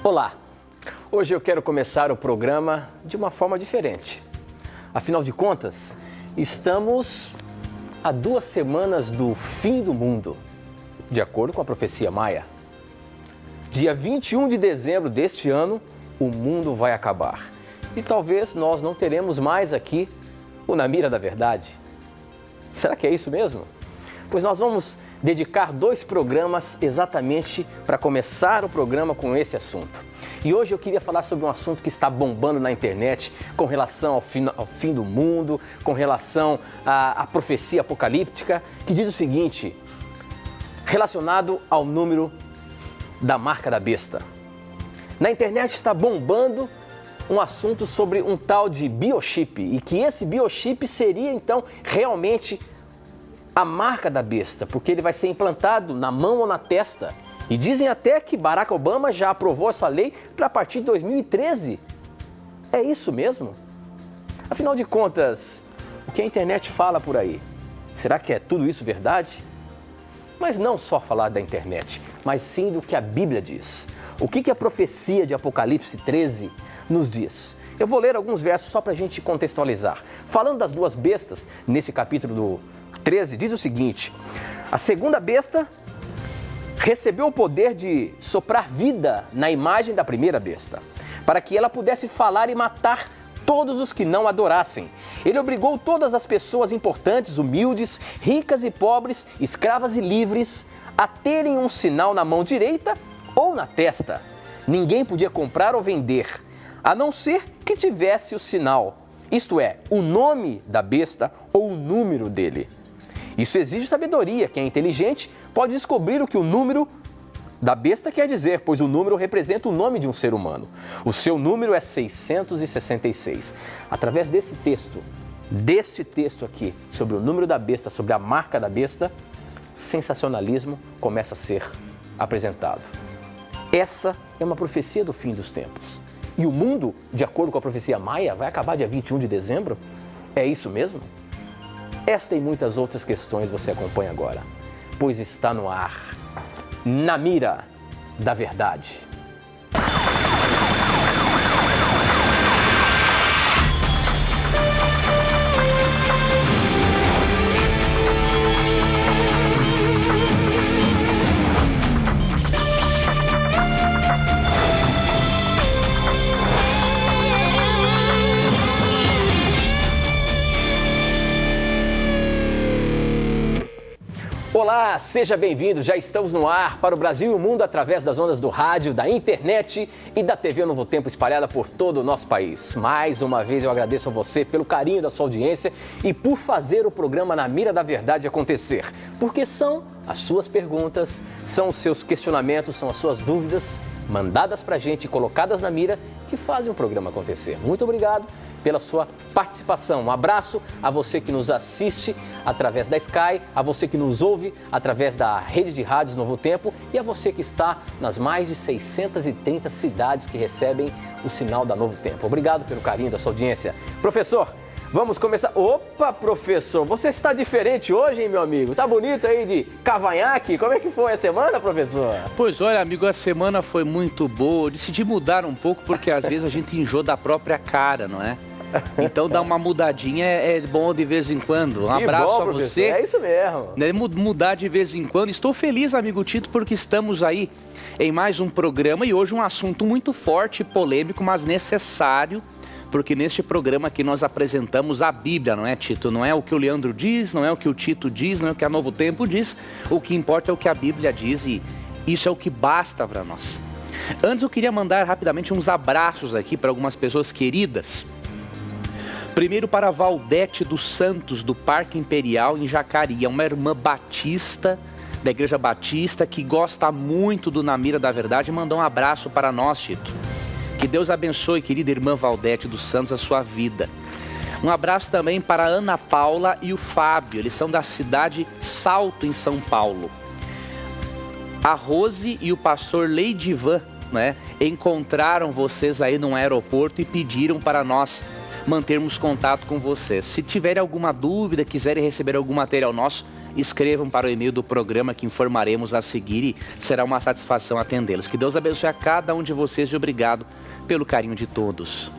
Olá! Hoje eu quero começar o programa de uma forma diferente. Afinal de contas, estamos a 2 semanas do fim do mundo, de acordo com a profecia maia. Dia 21 de dezembro deste ano, o mundo vai acabar. E talvez nós não teremos mais aqui o Na Mira da Verdade. Será que é isso mesmo? Pois nós vamos dedicar 2 programas exatamente para começar o programa com esse assunto. E hoje eu queria falar sobre um assunto que está bombando na internet com relação ao fim do mundo, com relação à profecia apocalíptica, que diz o seguinte, relacionado ao número da marca da besta. Na internet está bombando um assunto sobre um tal de biochip e que esse biochip seria então realmente a marca da besta, porque ele vai ser implantado na mão ou na testa. E dizem até que Barack Obama já aprovou essa lei para a partir de 2013. É isso mesmo? Afinal de contas, o que a internet fala por aí? Será que é tudo isso verdade? Mas não só falar da internet, mas sim do que a Bíblia diz. O que a profecia de Apocalipse 13 nos diz? Eu vou ler alguns versos só para a gente contextualizar. Falando das 2 bestas, nesse capítulo do 13, diz o seguinte: a segunda besta recebeu o poder de soprar vida na imagem da primeira besta, para que ela pudesse falar e matar todos os que não adorassem. Ele obrigou todas as pessoas importantes, humildes, ricas e pobres, escravas e livres, a terem um sinal na mão direita ou na testa. Ninguém podia comprar ou vender, a não ser que tivesse o sinal, isto é, o nome da besta ou o número dele. Isso exige sabedoria. Quem é inteligente pode descobrir o que o número da besta quer dizer, pois o número representa o nome de um ser humano. O seu número é 666. Através deste texto aqui, sobre o número da besta, sobre a marca da besta, sensacionalismo começa a ser apresentado. Essa é uma profecia do fim dos tempos. E o mundo, de acordo com a profecia maia, vai acabar dia 21 de dezembro? É isso mesmo? Esta e muitas outras questões você acompanha agora, pois está no ar, Na Mira da Verdade. Olá, seja bem-vindo, já estamos no ar para o Brasil e o mundo através das ondas do rádio, da internet e da TV Novo Tempo espalhada por todo o nosso país. Mais uma vez eu agradeço a você pelo carinho da sua audiência e por fazer o programa Na Mira da Verdade acontecer, porque são as suas perguntas, são os seus questionamentos, são as suas dúvidas mandadas pra gente e colocadas na mira que fazem o programa acontecer. Muito obrigado pela sua participação. Um abraço a você que nos assiste através da Sky, a você que nos ouve através da rede de rádios Novo Tempo e a você que está nas mais de 630 cidades que recebem o sinal da Novo Tempo. Obrigado pelo carinho da sua audiência. Professor, vamos começar. Opa, professor, você está diferente hoje, hein, meu amigo? Tá bonito aí de cavanhaque? Como é que foi a semana, professor? Pois olha, amigo, a semana foi muito boa. Eu decidi mudar um pouco porque às vezes a gente enjoa da própria cara, não é? Então dar uma mudadinha é bom de vez em quando. Um abraço a você. É isso mesmo. Mudar de vez em quando. Estou feliz, amigo Tito, porque estamos aí em mais um programa e hoje um assunto muito forte, polêmico, mas necessário. Porque neste programa aqui nós apresentamos a Bíblia, não é, Tito? Não é o que o Leandro diz, não é o que o Tito diz, não é o que a Novo Tempo diz. O que importa é o que a Bíblia diz e isso é o que basta para nós. Antes eu queria mandar rapidamente uns abraços aqui para algumas pessoas queridas. Primeiro para Valdete dos Santos, do Parque Imperial em Jacareí, uma irmã batista, da Igreja Batista, que gosta muito do Na Mira da Verdade, mandou um abraço para nós, Tito. Que Deus abençoe, querida irmã Valdete dos Santos, a sua vida. Um abraço também para a Ana Paula e o Fábio, eles são da cidade Salto, em São Paulo. A Rose e o pastor Leidivan, né, encontraram vocês aí no aeroporto e pediram para nós mantermos contato com vocês. Se tiverem alguma dúvida, quiserem receber algum material nosso, escrevam para o e-mail do programa que informaremos a seguir e será uma satisfação atendê-los. Que Deus abençoe a cada um de vocês e obrigado pelo carinho de todos.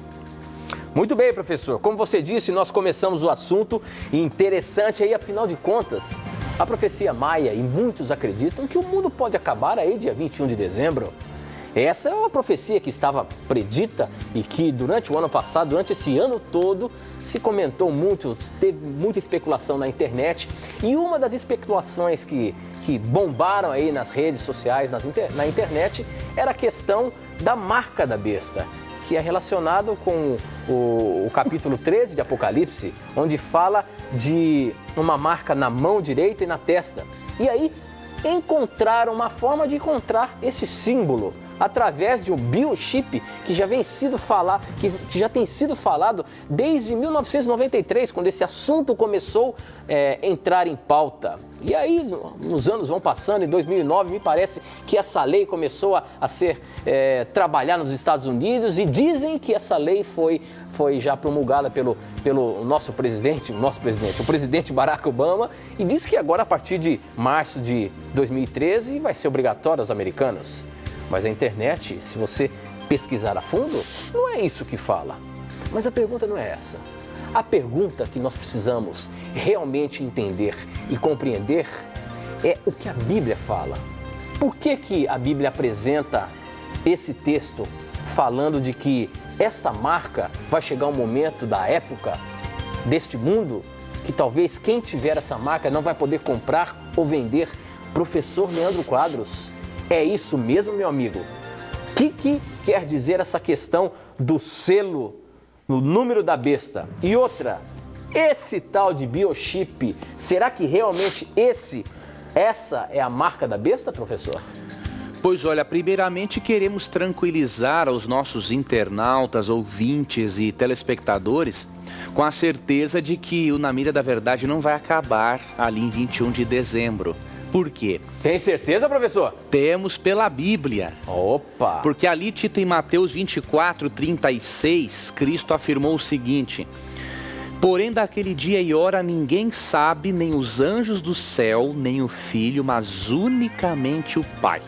Muito bem, professor. Como você disse, nós começamos o assunto interessante aí, afinal de contas, a profecia maia, e muitos acreditam que o mundo pode acabar aí dia 21 de dezembro. Essa é uma profecia que estava predita e que durante o ano passado, durante esse ano todo, se comentou muito, teve muita especulação na internet. E uma das especulações que bombaram aí nas redes sociais, na internet, era a questão da marca da besta, que é relacionado com o capítulo 13 de Apocalipse, onde fala de uma marca na mão direita e na testa. E aí encontraram uma forma de encontrar esse símbolo através de um biochip que já tem sido falado desde 1993, quando esse assunto começou a entrar em pauta. E aí, nos anos vão passando, em 2009, me parece que essa lei começou a ser trabalhada nos Estados Unidos, e dizem que essa lei foi já promulgada pelo o presidente Barack Obama, e diz que agora, a partir de março de 2013, vai ser obrigatório aos americanos. Mas a internet, se você pesquisar a fundo, não é isso que fala. Mas a pergunta não é essa. A pergunta que nós precisamos realmente entender e compreender é o que a Bíblia fala. Por que a Bíblia apresenta esse texto falando de que essa marca vai chegar um momento da época deste mundo que talvez quem tiver essa marca não vai poder comprar ou vender? Professor Leandro Quadros, é isso mesmo, meu amigo? O que quer dizer essa questão do selo no número da besta? E outra, esse tal de biochip, será que realmente essa é a marca da besta, professor? Pois olha, primeiramente queremos tranquilizar aos nossos internautas, ouvintes e telespectadores com a certeza de que o Na Mira da Verdade não vai acabar ali em 21 de dezembro. Por quê? Tem certeza, professor? Temos pela Bíblia. Opa! Porque ali, Tito, em Mateus 24:36, Cristo afirmou o seguinte: porém, daquele dia e hora ninguém sabe, nem os anjos do céu, nem o Filho, mas unicamente o Pai.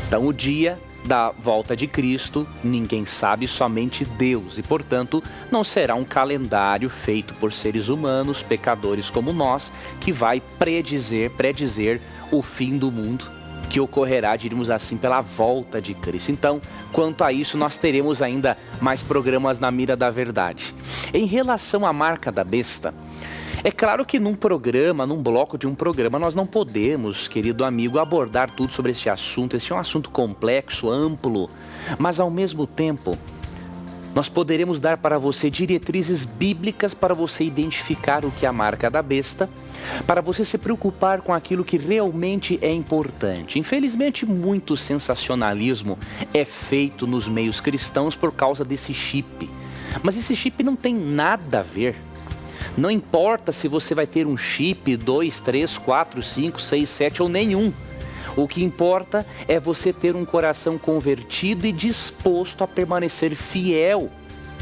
Então, o dia da volta de Cristo, ninguém sabe, somente Deus. E, portanto, não será um calendário feito por seres humanos, pecadores como nós, que vai predizer o fim do mundo, que ocorrerá, diríamos assim, pela volta de Cristo. Então, quanto a isso, nós teremos ainda mais programas na Mira da Verdade. Em relação à marca da besta, é claro que num bloco de um programa, nós não podemos, querido amigo, abordar tudo sobre este assunto. Este é um assunto complexo, amplo, mas ao mesmo tempo, nós poderemos dar para você diretrizes bíblicas para você identificar o que é a marca da besta, para você se preocupar com aquilo que realmente é importante. Infelizmente, muito sensacionalismo é feito nos meios cristãos por causa desse chip, mas esse chip não tem nada a ver. Não importa se você vai ter um chip 2, 3, 4, 5, 6, 7 ou nenhum. O que importa é você ter um coração convertido e disposto a permanecer fiel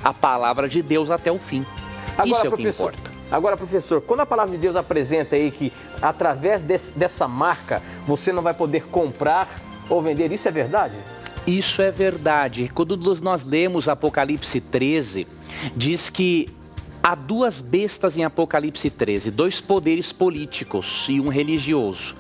à palavra de Deus até o fim. Isso é o que importa. Agora, professor, quando a palavra de Deus apresenta aí que através dessa marca você não vai poder comprar ou vender, isso é verdade? Isso é verdade. Quando nós lemos Apocalipse 13, diz que há duas bestas em Apocalipse 13, dois poderes políticos e um religioso.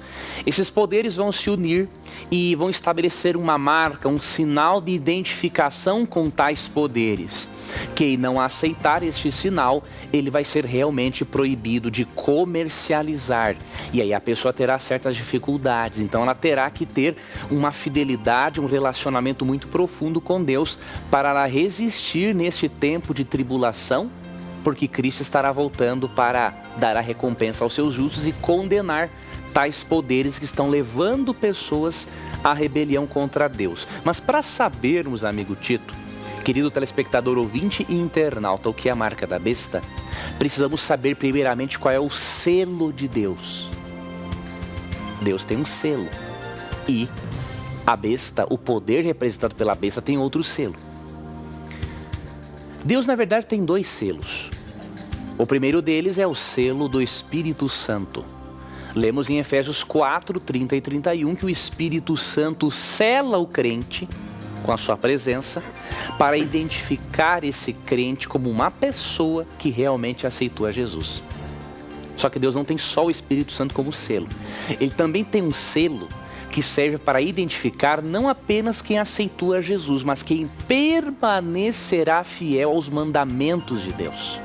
Esses poderes vão se unir e vão estabelecer uma marca, um sinal de identificação com tais poderes. Quem não aceitar este sinal, ele vai ser realmente proibido de comercializar. E aí a pessoa terá certas dificuldades, então ela terá que ter uma fidelidade, um relacionamento muito profundo com Deus para ela resistir neste tempo de tribulação, porque Cristo estará voltando para dar a recompensa aos seus justos e condenar tais poderes que estão levando pessoas à rebelião contra Deus. Mas para sabermos, amigo Tito, querido telespectador, ouvinte e internauta, o que é a marca da besta, precisamos saber primeiramente qual é o selo de Deus. Deus tem um selo e a besta, o poder representado pela besta, tem outro selo. Deus, na verdade, tem 2 selos. O primeiro deles é o selo do Espírito Santo. Lemos em Efésios 4, 30 e 31 que o Espírito Santo sela o crente com a sua presença para identificar esse crente como uma pessoa que realmente aceitou a Jesus. Só que Deus não tem só o Espírito Santo como selo. Ele também tem um selo que serve para identificar não apenas quem aceitou a Jesus, mas quem permanecerá fiel aos mandamentos de Deus.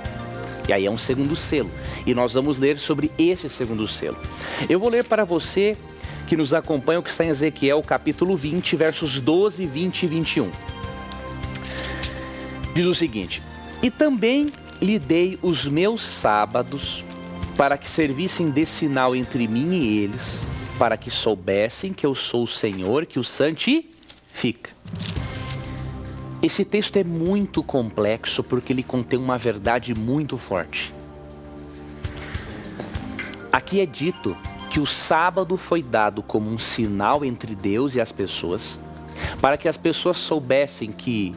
E aí é um segundo selo. E nós vamos ler sobre esse segundo selo. Eu vou ler para você que nos acompanha o que está em Ezequiel, capítulo 20, versos 12, 20 e 21. Diz o seguinte: e também lhe dei os meus sábados para que servissem de sinal entre mim e eles, para que soubessem que eu sou o Senhor que os santifica. Esse texto é muito complexo porque ele contém uma verdade muito forte. Aqui é dito que o sábado foi dado como um sinal entre Deus e as pessoas, para que as pessoas soubessem que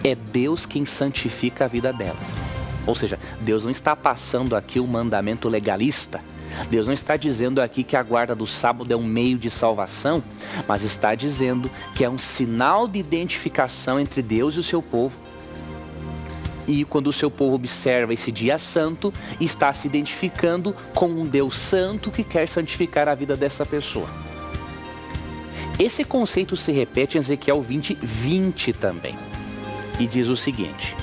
é Deus quem santifica a vida delas. Ou seja, Deus não está passando aqui um mandamento legalista. Deus não está dizendo aqui que a guarda do sábado é um meio de salvação, mas está dizendo que é um sinal de identificação entre Deus e o seu povo. E quando o seu povo observa esse dia santo, está se identificando com um Deus santo que quer santificar a vida dessa pessoa. Esse conceito se repete em Ezequiel 20, 20 também. E diz o seguinte: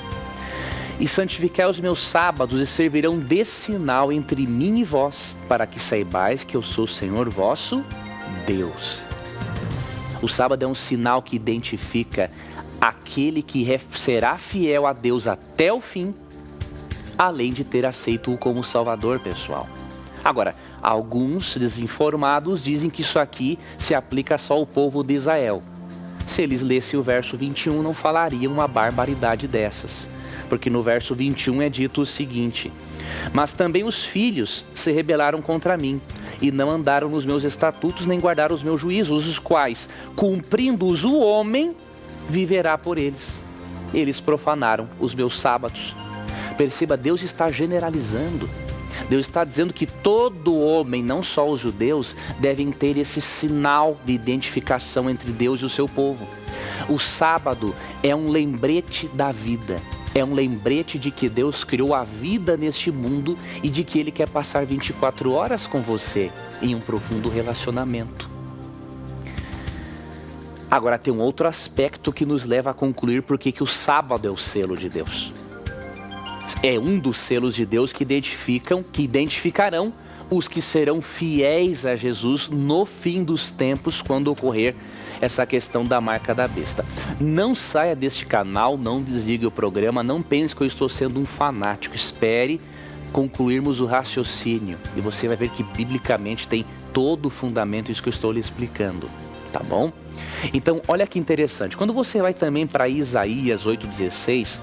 e santificai os meus sábados e servirão de sinal entre mim e vós, para que saibais que eu sou o Senhor vosso Deus. O sábado é um sinal que identifica aquele que será fiel a Deus até o fim, além de ter aceito-o como Salvador pessoal. Agora, alguns desinformados dizem que isso aqui se aplica só ao povo de Israel. Se eles lessem o verso 21, não falariam uma barbaridade dessas. Porque no verso 21 é dito o seguinte: mas também os filhos se rebelaram contra mim, e não andaram nos meus estatutos, nem guardaram os meus juízos, os quais, cumprindo-os o homem, viverá por eles. Eles profanaram os meus sábados. Perceba, Deus está generalizando. Deus está dizendo que todo homem, não só os judeus, devem ter esse sinal de identificação entre Deus e o seu povo. O sábado é um lembrete da vida. É um lembrete de que Deus criou a vida neste mundo e de que Ele quer passar 24 horas com você em um profundo relacionamento. Agora tem um outro aspecto que nos leva a concluir por que o sábado é o selo de Deus. É um dos selos de Deus que identificarão os que serão fiéis a Jesus no fim dos tempos, quando ocorrer essa questão da marca da besta. Não saia deste canal, não desligue o programa, não pense que eu estou sendo um fanático. Espere concluirmos o raciocínio e você vai ver que biblicamente tem todo o fundamento isso que eu estou lhe explicando, tá bom? Então, olha que interessante. Quando você vai também para Isaías 8,16,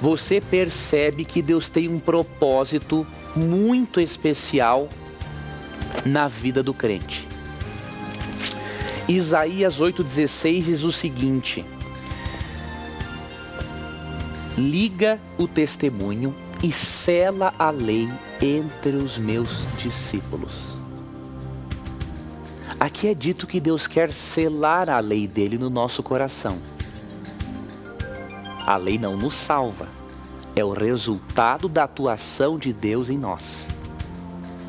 você percebe que Deus tem um propósito muito especial na vida do crente. Isaías 8,16 diz o seguinte: liga o testemunho e sela a lei entre os meus discípulos. Aqui é dito que Deus quer selar a lei dele no nosso coração. A lei não nos salva, é o resultado da atuação de Deus em nós.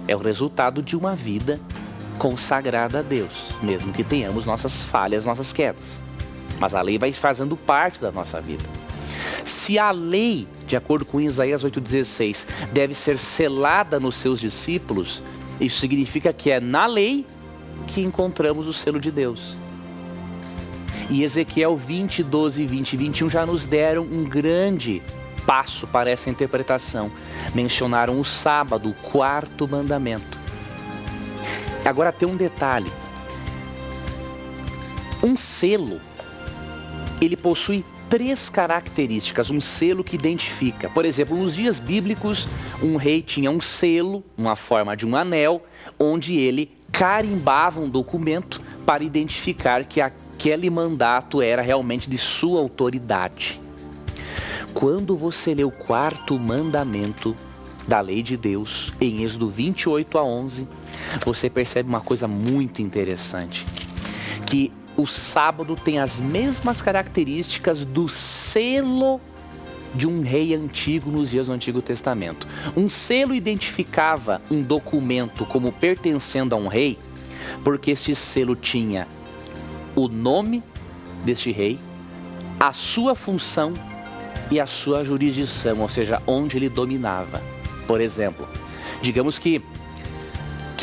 É o resultado de uma vida consagrada a Deus, mesmo que tenhamos nossas falhas, nossas quedas. Mas a lei vai fazendo parte da nossa vida. Se a lei, de acordo com Isaías 8,16, deve ser selada nos seus discípulos, isso significa que é na lei que encontramos o selo de Deus. E Ezequiel 20, 12, 20 e 21 já nos deram um grande passo para essa interpretação. Mencionaram o sábado, o 4º mandamento. Agora tem um detalhe. Um selo, ele possui 3 características, um selo que identifica. Por exemplo, nos dias bíblicos, um rei tinha um selo, uma forma de um anel, onde ele carimbava um documento para identificar que aquele mandato era realmente de sua autoridade. quando você lê o 4º mandamento da lei de Deus, em Êxodo 28:11, você percebe uma coisa muito interessante, que o sábado tem as mesmas características do selo de um rei antigo nos dias do Antigo Testamento. Um selo identificava um documento como pertencendo a um rei, porque este selo tinha o nome deste rei, a sua função e a sua jurisdição, ou seja, onde ele dominava. Por exemplo, digamos que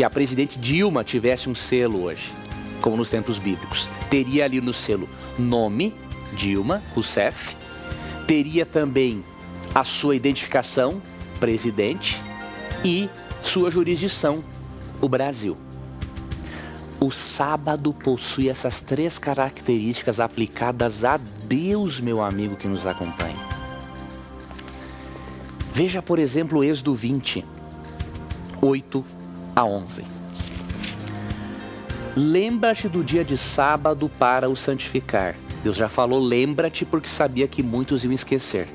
a presidente Dilma tivesse um selo hoje, como nos tempos bíblicos. Teria ali no selo nome, Dilma Rousseff, teria também a sua identificação, presidente, e sua jurisdição, o Brasil. O sábado possui essas 3 características aplicadas a Deus, meu amigo que nos acompanha. Veja, por exemplo, Êxodo 20, 8-11. Lembra-te do dia de sábado para o santificar. Deus já falou, lembra-te, porque sabia que muitos iam esquecer.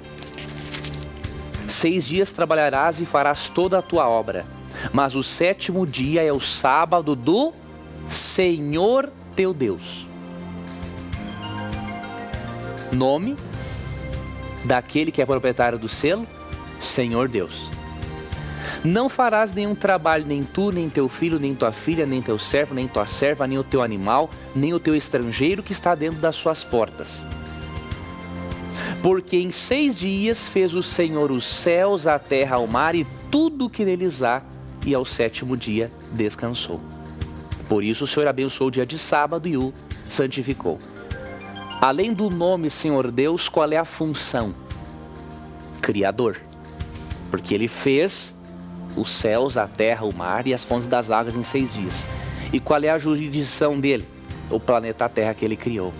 6 dias trabalharás e farás toda a tua obra, mas o 7º dia é o sábado do Senhor teu Deus. Nome daquele que é proprietário do selo, Senhor Deus. Não farás nenhum trabalho, nem tu, nem teu filho, nem tua filha, nem teu servo, nem tua serva, nem o teu animal, nem o teu estrangeiro que está dentro das suas portas. Porque em 6 dias fez o Senhor os céus, a terra, o mar e tudo o que neles há, e ao 7º dia descansou. Por isso o Senhor abençoou o dia de sábado e o santificou. Além do nome Senhor Deus, qual é a função? Criador. Porque ele fez os céus, a terra, o mar e as fontes das águas em 6 dias. E qual é a jurisdição dele? O planeta Terra que ele criou.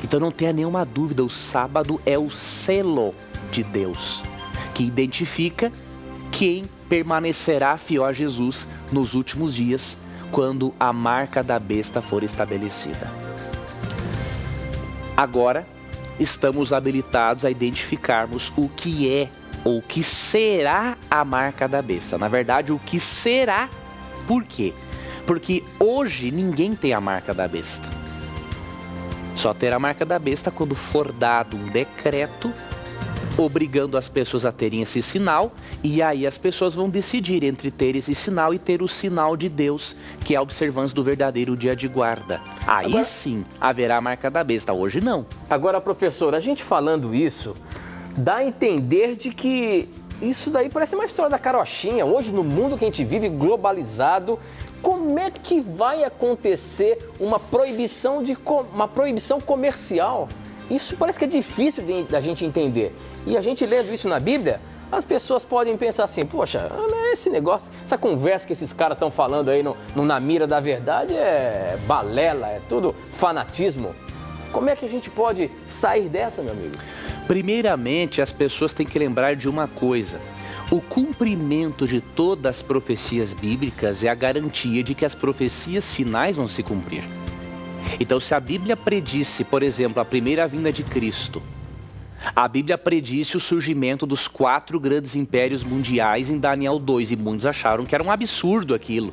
Então não tenha nenhuma dúvida, o sábado é o selo de Deus, que identifica quem permanecerá fiel a Jesus nos últimos dias, quando a marca da besta for estabelecida. Agora, estamos habilitados a identificarmos o que é ou o que será a marca da besta. Na verdade, o que será, por quê? Porque hoje ninguém tem a marca da besta. Só terá a marca da besta quando for dado um decreto obrigando as pessoas a terem esse sinal, e aí as pessoas vão decidir entre ter esse sinal e ter o sinal de Deus, que é a observância do verdadeiro dia de guarda. Aí agora, sim haverá a marca da besta, hoje não. Agora, professor, a gente falando isso, dá a entender de que isso daí parece uma história da carochinha. Hoje, no mundo que a gente vive globalizado, como é que vai acontecer uma proibição comercial? Isso parece que é difícil da gente entender. E a gente lendo isso na Bíblia, as pessoas podem pensar assim, poxa, esse negócio, essa conversa que esses caras estão falando aí na mira da verdade é balela, é tudo fanatismo. Como é que a gente pode sair dessa, meu amigo? Primeiramente, as pessoas têm que lembrar de uma coisa. O cumprimento de todas as profecias bíblicas é a garantia de que as profecias finais vão se cumprir. Então, se a Bíblia predisse, por exemplo, a primeira vinda de Cristo, a Bíblia predisse o surgimento dos 4 grandes impérios mundiais em Daniel 2, e muitos acharam que era um absurdo aquilo.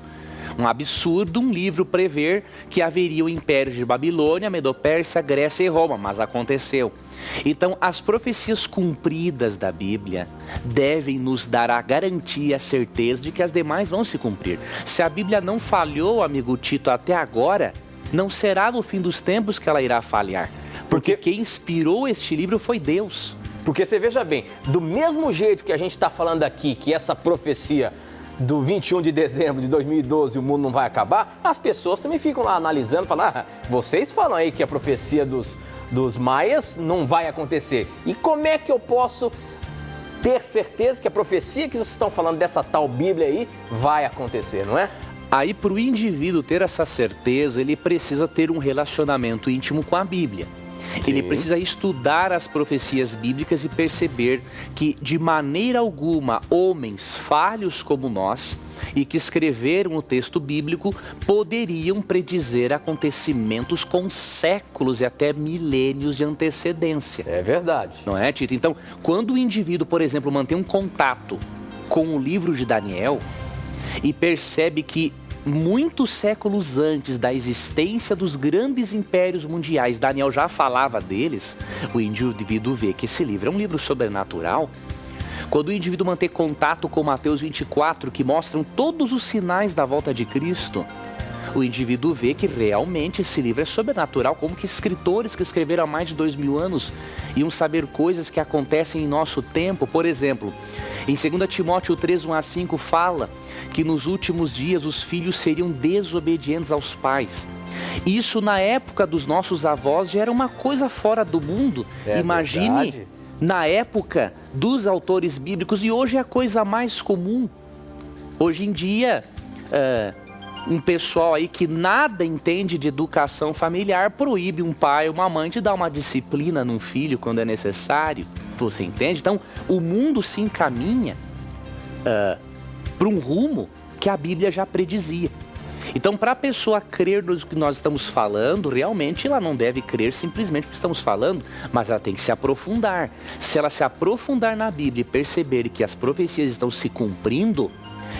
Um absurdo um livro prever que haveria o império de Babilônia, Medopérsia, Grécia e Roma, mas aconteceu. Então, as profecias cumpridas da Bíblia devem nos dar a garantia, a certeza de que as demais vão se cumprir. Se a Bíblia não falhou, amigo Tito, até agora, não será no fim dos tempos que ela irá falhar. Porque quem inspirou este livro foi Deus. Porque você veja bem, do mesmo jeito que a gente está falando aqui, que essa profecia do 21 de dezembro de 2012 o mundo não vai acabar, as pessoas também ficam lá analisando, falando, vocês falam aí que a profecia dos maias não vai acontecer. E como é que eu posso ter certeza que a profecia que vocês estão falando dessa tal Bíblia aí vai acontecer, não é? Aí, para o indivíduo ter essa certeza, ele precisa ter um relacionamento íntimo com a Bíblia. Ele precisa estudar as profecias bíblicas e perceber que, de maneira alguma, homens falhos como nós e que escreveram o texto bíblico poderiam predizer acontecimentos com séculos e até milênios de antecedência. É verdade. Não é, Tito? Então, quando o indivíduo, por exemplo, mantém um contato com o livro de Daniel e percebe que muitos séculos antes da existência dos grandes impérios mundiais, Daniel já falava deles, o indivíduo vê que esse livro é um livro sobrenatural. Quando o indivíduo mantém contato com Mateus 24, que mostram todos os sinais da volta de Cristo, o indivíduo vê que realmente esse livro é sobrenatural, como que escritores que escreveram há mais de 2000 anos iam saber coisas que acontecem em nosso tempo. Por exemplo, em 2 Timóteo 3, 1-5 fala que nos últimos dias os filhos seriam desobedientes aos pais. Isso na época dos nossos avós já era uma coisa fora do mundo. Imagine verdade. Na época dos autores bíblicos, e hoje é a coisa mais comum. Hoje em dia, um pessoal aí que nada entende de educação familiar proíbe um pai ou uma mãe de dar uma disciplina num filho quando é necessário. Você entende? Então, o mundo se encaminha para um rumo que a Bíblia já predizia. Então, para a pessoa crer no que nós estamos falando, realmente ela não deve crer simplesmente porque estamos falando, mas ela tem que se aprofundar. Se ela se aprofundar na Bíblia e perceber que as profecias estão se cumprindo,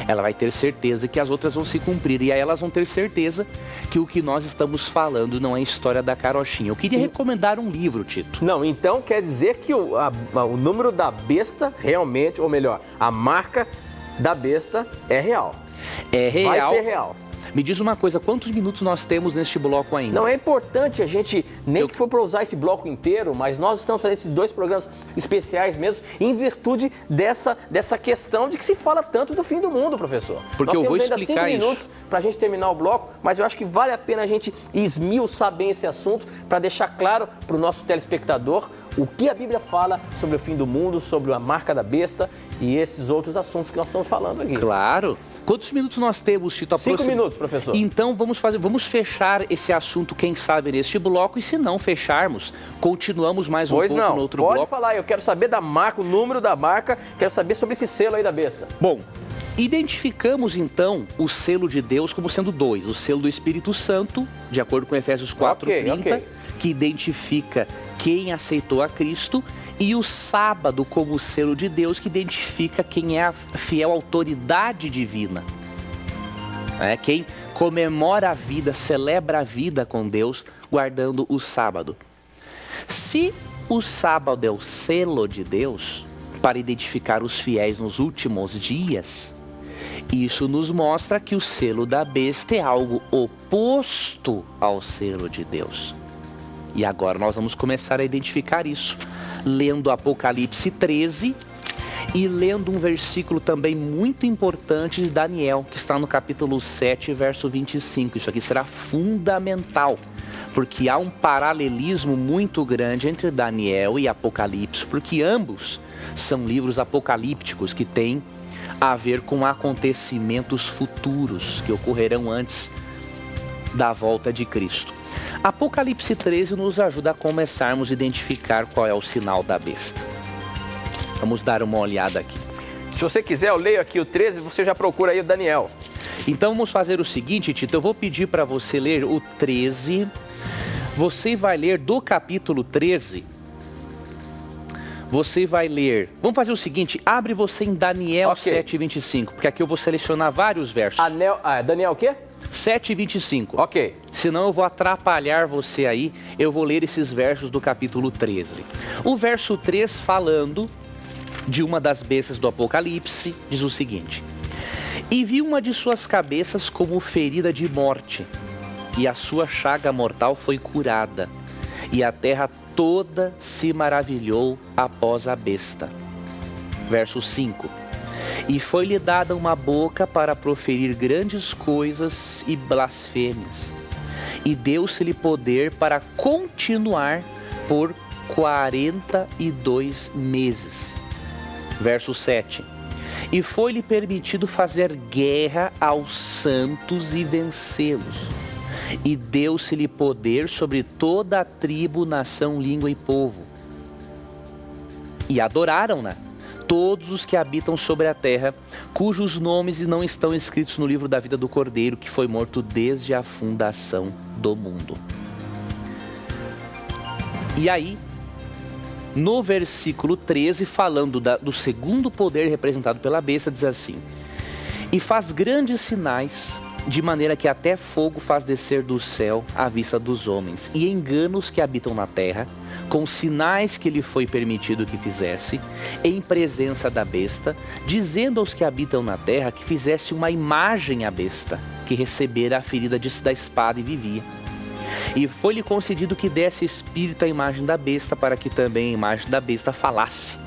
ela vai ter certeza que as outras vão se cumprir. E aí elas vão ter certeza que o que nós estamos falando não é história da carochinha. Eu queria recomendar um livro, Tito. Não, então quer dizer que o número da besta realmente, ou melhor, a marca da besta é real. É real. Vai ser real. Me diz uma coisa, quantos minutos nós temos neste bloco ainda? Não é importante a gente, nem que for para usar esse bloco inteiro, mas nós estamos fazendo esses 2 programas especiais mesmo, em virtude dessa questão de que se fala tanto do fim do mundo, professor. Porque nós eu vou temos explicar ainda 5 minutos para a gente terminar o bloco, mas eu acho que vale a pena a gente esmiuçar bem esse assunto para deixar claro para o nosso telespectador o que a Bíblia fala sobre o fim do mundo, sobre a marca da besta e esses outros assuntos que nós estamos falando aqui. Claro. Quantos minutos nós temos, Tito? 5 minutos, professor. Então vamos fechar esse assunto, quem sabe, neste bloco, e se não fecharmos, continuamos mais um pouco no outro bloco. Pode falar, eu quero saber da marca, o número da marca, quero saber sobre esse selo aí da besta. Bom, identificamos então o selo de Deus como sendo 2, o selo do Espírito Santo, de acordo com Efésios 4:30, que identifica quem aceitou a Cristo, e o sábado como o selo de Deus, que identifica quem é a fiel autoridade divina. Quem comemora a vida, celebra a vida com Deus, guardando o sábado. Se o sábado é o selo de Deus, para identificar os fiéis nos últimos dias, isso nos mostra que o selo da besta é algo oposto ao selo de Deus. E agora nós vamos começar a identificar isso, lendo Apocalipse 13 e lendo um versículo também muito importante de Daniel, que está no capítulo 7, verso 25. Isso aqui será fundamental, porque há um paralelismo muito grande entre Daniel e Apocalipse, porque ambos são livros apocalípticos que têm a ver com acontecimentos futuros que ocorrerão antes da volta de Cristo. Apocalipse 13 nos ajuda a começarmos a identificar qual é o sinal da besta. Vamos dar uma olhada aqui. Se você quiser, eu leio aqui o 13, você já procura aí o Daniel. Então vamos fazer o seguinte, Tito, eu vou pedir para você ler o 13. Você vai ler do capítulo 13. Você vai ler... Vamos fazer o seguinte, abre você em Daniel 7:25, porque aqui eu vou selecionar vários versos. Daniel o quê? 7:25. Ok. Senão eu vou atrapalhar você aí, eu vou ler esses versos do capítulo 13. O verso 3, falando de uma das bestas do Apocalipse, diz o seguinte: E vi uma de suas cabeças como ferida de morte, e a sua chaga mortal foi curada, e a terra toda se maravilhou após a besta. Verso 5. E foi-lhe dada uma boca para proferir grandes coisas e blasfêmias. E deu-se-lhe poder para continuar por 42 meses. Verso 7. E foi-lhe permitido fazer guerra aos santos e vencê-los. E deu-se-lhe poder sobre toda a tribo, nação, língua e povo. E adoraram-na todos os que habitam sobre a terra, cujos nomes não estão escritos no livro da vida do Cordeiro, que foi morto desde a fundação do mundo. E aí, no versículo 13, falando do segundo poder representado pela besta, diz assim: e faz grandes sinais, de maneira que até fogo faz descer do céu à vista dos homens, e engana os que habitam na terra, com sinais que lhe foi permitido que fizesse, em presença da besta, dizendo aos que habitam na terra que fizesse uma imagem à besta, que recebera a ferida da espada e vivia. E foi-lhe concedido que desse espírito à imagem da besta, para que também a imagem da besta falasse,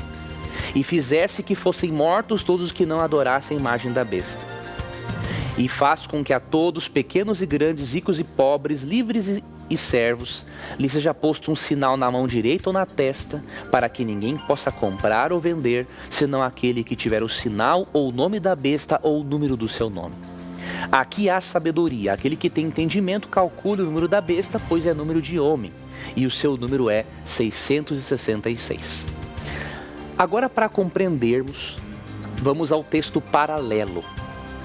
e fizesse que fossem mortos todos os que não adorassem a imagem da besta. E faz com que a todos, pequenos e grandes, ricos e pobres, livres e servos, lhe seja posto um sinal na mão direita ou na testa, para que ninguém possa comprar ou vender, senão aquele que tiver o sinal ou o nome da besta ou o número do seu nome. Aqui há sabedoria. Aquele que tem entendimento calcule o número da besta, pois é número de homem, e o seu número é 666. Agora, para compreendermos, vamos ao texto paralelo,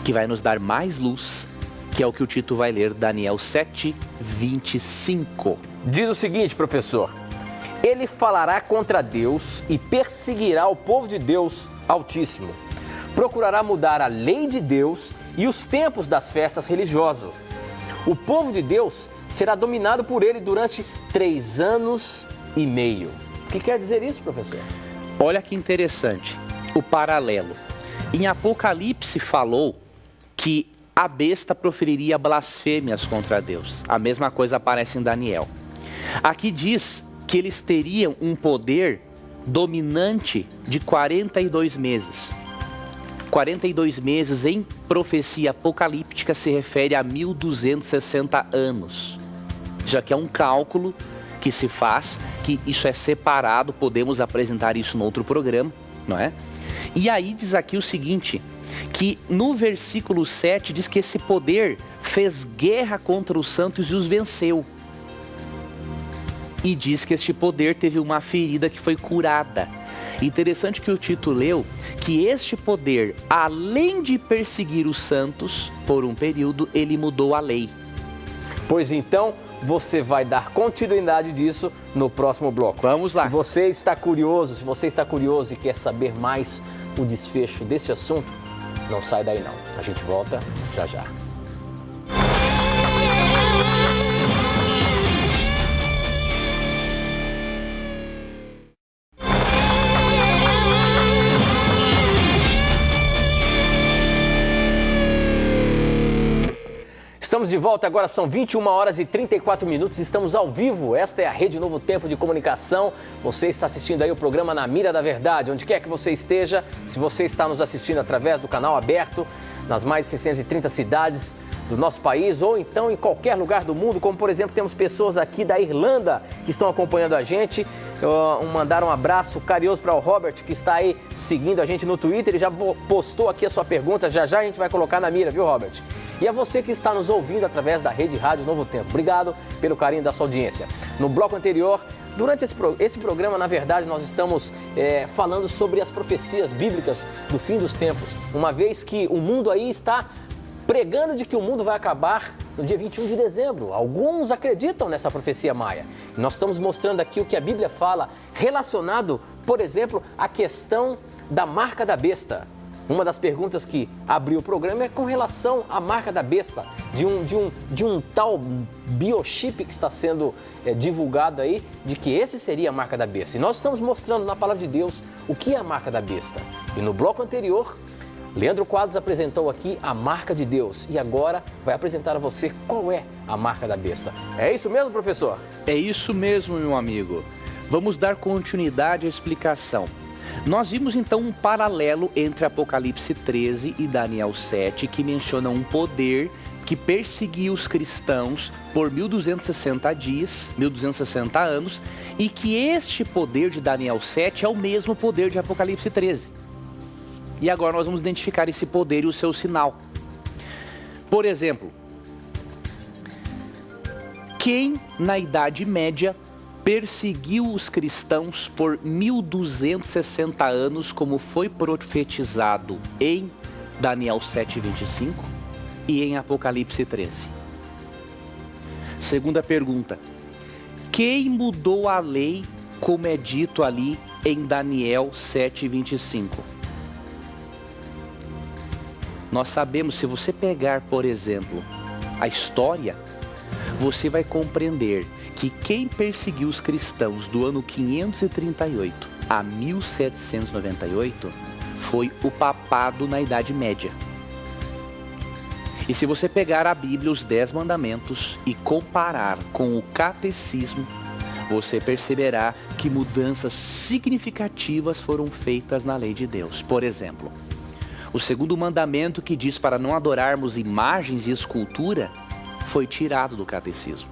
que vai nos dar mais luz, que é o que o Tito vai ler, Daniel 7, 25. Diz o seguinte, professor: ele falará contra Deus e perseguirá o povo de Deus Altíssimo. Procurará mudar a lei de Deus e os tempos das festas religiosas. O povo de Deus será dominado por ele durante 3 anos e meio. O que quer dizer isso, professor? Olha que interessante, o paralelo. Em Apocalipse falou que a besta proferiria blasfêmias contra Deus. A mesma coisa aparece em Daniel. Aqui diz que eles teriam um poder dominante de 42 meses. 42 meses em profecia apocalíptica se refere a 1260 anos. Já que é um cálculo que se faz, que isso é separado, podemos apresentar isso no outro programa, não é? E aí diz aqui o seguinte, que no versículo 7 diz que esse poder fez guerra contra os santos e os venceu. E diz que este poder teve uma ferida que foi curada. Interessante que o Tito leu que este poder, além de perseguir os santos por um período, ele mudou a lei. Pois então, você vai dar continuidade disso no próximo bloco. Vamos lá. Se você está curioso e quer saber mais o desfecho deste assunto, não sai daí não. A gente volta já já. Estamos de volta, agora são 21 horas e 34 minutos, estamos ao vivo, esta é a Rede Novo Tempo de Comunicação, você está assistindo aí o programa Na Mira da Verdade, onde quer que você esteja, se você está nos assistindo através do canal aberto, nas mais de 630 cidades do nosso país, ou então em qualquer lugar do mundo, como por exemplo temos pessoas aqui da Irlanda que estão acompanhando a gente, mandar um abraço carinhoso para o Robert, que está aí seguindo a gente no Twitter, ele já postou aqui a sua pergunta, já já a gente vai colocar na mira, viu, Robert? E a você que está nos ouvindo através da Rede Rádio Novo Tempo, obrigado pelo carinho da sua audiência. No bloco anterior, durante esse programa, na verdade, nós estamos falando sobre as profecias bíblicas do fim dos tempos, uma vez que o mundo aí está pregando de que o mundo vai acabar no dia 21 de dezembro. Alguns acreditam nessa profecia maia. Nós estamos mostrando aqui o que a Bíblia fala relacionado, por exemplo, à questão da marca da besta. Uma das perguntas que abriu o programa é com relação à marca da besta, de um tal biochip que está sendo divulgado aí, de que esse seria a marca da besta. E nós estamos mostrando na palavra de Deus o que é a marca da besta. E no bloco anterior, Leandro Quadros apresentou aqui a marca de Deus e agora vai apresentar a você qual é a marca da besta. É isso mesmo, professor? É isso mesmo, meu amigo. Vamos dar continuidade à explicação. Nós vimos então um paralelo entre Apocalipse 13 e Daniel 7, que menciona um poder que perseguiu os cristãos por 1260 dias, 1260 anos, e que este poder de Daniel 7 é o mesmo poder de Apocalipse 13. E agora nós vamos identificar esse poder e o seu sinal. Por exemplo, Quem, na Idade Média, perseguiu os cristãos por 1260 anos, como foi profetizado em Daniel 7:25 e em Apocalipse 13? Segunda pergunta: quem mudou a lei, como é dito ali em Daniel 7:25? Nós sabemos, se você pegar, por exemplo, a história, você vai compreender que quem perseguiu os cristãos do ano 538 a 1798 foi o papado na Idade Média. E se você pegar a Bíblia, os 10 mandamentos, e comparar com o catecismo, você perceberá que mudanças significativas foram feitas na lei de Deus. Por exemplo, o segundo mandamento, que diz para não adorarmos imagens e escultura, foi tirado do catecismo.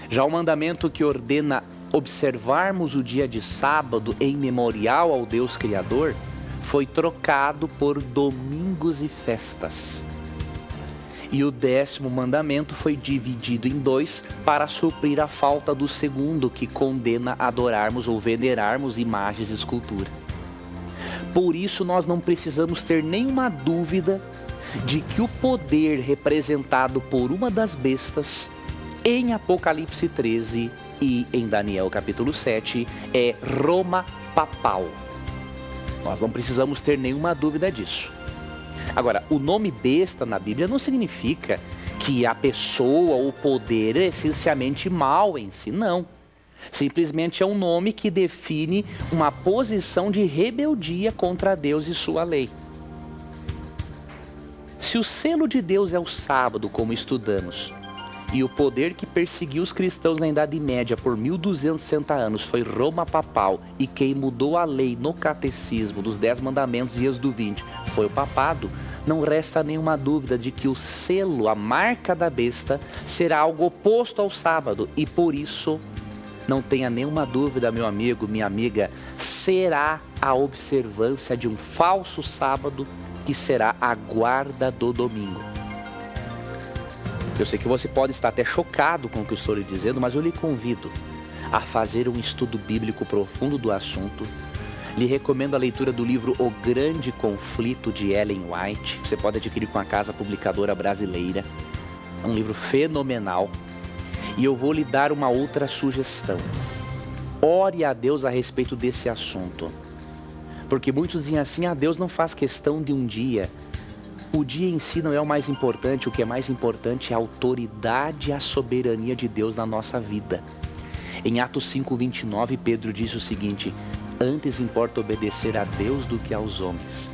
Já o mandamento que ordena observarmos o dia de sábado em memorial ao Deus Criador foi trocado por domingos e festas. E o 10º mandamento foi dividido em 2 para suprir a falta do segundo, que condena adorarmos ou venerarmos imagens e escultura. Por isso nós não precisamos ter nenhuma dúvida de que o poder representado por uma das bestas em Apocalipse 13 e em Daniel capítulo 7 é Roma papal. Nós não precisamos ter nenhuma dúvida disso. Agora, o nome besta na Bíblia não significa que a pessoa ou o poder é essencialmente mal em si, não. Simplesmente é um nome que define uma posição de rebeldia contra Deus e sua lei. Se o selo de Deus é o sábado, como estudamos, e o poder que perseguiu os cristãos na Idade Média por 1260 anos foi Roma papal, e quem mudou a lei no catecismo dos 10 mandamentos e Êxodo 20 foi o papado, não resta nenhuma dúvida de que o selo, a marca da besta, será algo oposto ao sábado, e por isso, não tenha nenhuma dúvida, meu amigo, minha amiga, será a observância de um falso sábado, que será a guarda do domingo. Eu sei que você pode estar até chocado com o que eu estou lhe dizendo, mas eu lhe convido a fazer um estudo bíblico profundo do assunto. Lhe recomendo a leitura do livro O Grande Conflito, de Ellen White. Você pode adquirir com a Casa Publicadora Brasileira. É um livro fenomenal. E eu vou lhe dar uma outra sugestão. Ore a Deus a respeito desse assunto. Porque muitos dizem assim: Deus não faz questão de um dia. O dia em si não é o mais importante, o que é mais importante é a autoridade e a soberania de Deus na nossa vida. Em Atos 5:29, Pedro disse o seguinte: antes importa obedecer a Deus do que aos homens.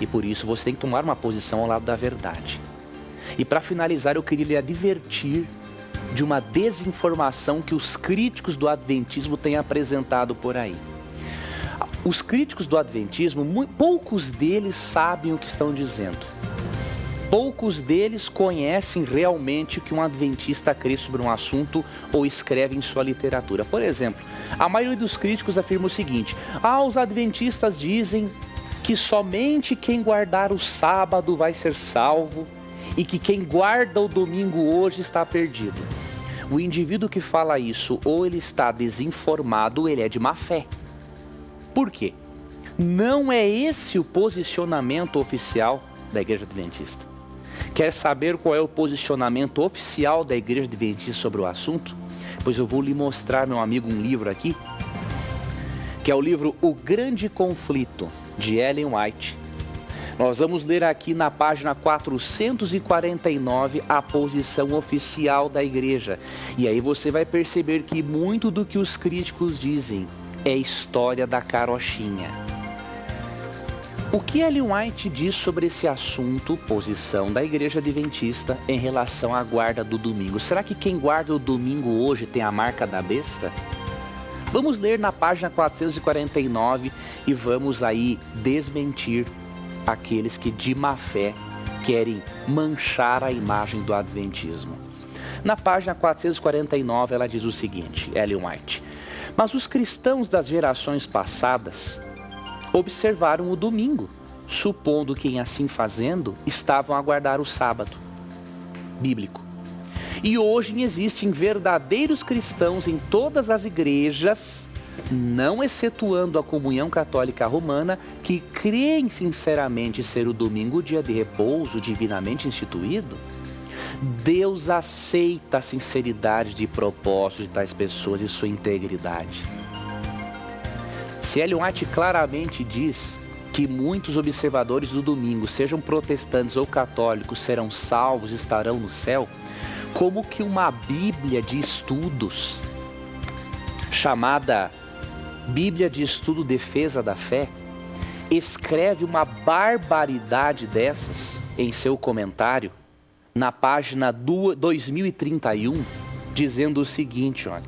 E por isso você tem que tomar uma posição ao lado da verdade. E para finalizar, eu queria lhe advertir de uma desinformação que os críticos do Adventismo têm apresentado por aí. Os críticos do Adventismo, poucos deles sabem o que estão dizendo. Poucos deles conhecem realmente o que um adventista crê sobre um assunto ou escreve em sua literatura. Por exemplo, a maioria dos críticos afirma o seguinte: os adventistas dizem que somente quem guardar o sábado vai ser salvo e que quem guarda o domingo hoje está perdido. O indivíduo que fala isso, ou ele está desinformado ou ele é de má fé. Por quê? Não é esse o posicionamento oficial da Igreja Adventista. Quer saber qual é o posicionamento oficial da Igreja Adventista sobre o assunto? Pois eu vou lhe mostrar, meu amigo, um livro aqui, que é o livro O Grande Conflito, de Ellen White. Nós vamos ler aqui na página 449 a posição oficial da Igreja. E aí você vai perceber que muito do que os críticos dizem é história da carochinha. O que Ellen White diz sobre esse assunto, posição da Igreja Adventista em relação à guarda do domingo? Será que quem guarda o domingo hoje tem a marca da besta? Vamos ler na página 449 e vamos aí desmentir aqueles que de má fé querem manchar a imagem do Adventismo. Na página 449 ela diz o seguinte, Ellen White: mas os cristãos das gerações passadas observaram o domingo, supondo que em assim fazendo estavam a guardar o sábado bíblico. E hoje existem verdadeiros cristãos em todas as igrejas, não excetuando a comunhão católica romana, que creem sinceramente ser o domingo dia de repouso divinamente instituído. Deus aceita a sinceridade de propósito de tais pessoas e sua integridade. C. Ellen White claramente diz que muitos observadores do domingo, sejam protestantes ou católicos, serão salvos e estarão no céu, como que uma Bíblia de estudos, chamada Bíblia de Estudo Defesa da Fé, escreve uma barbaridade dessas em seu comentário, na página 2031, dizendo o seguinte, olha: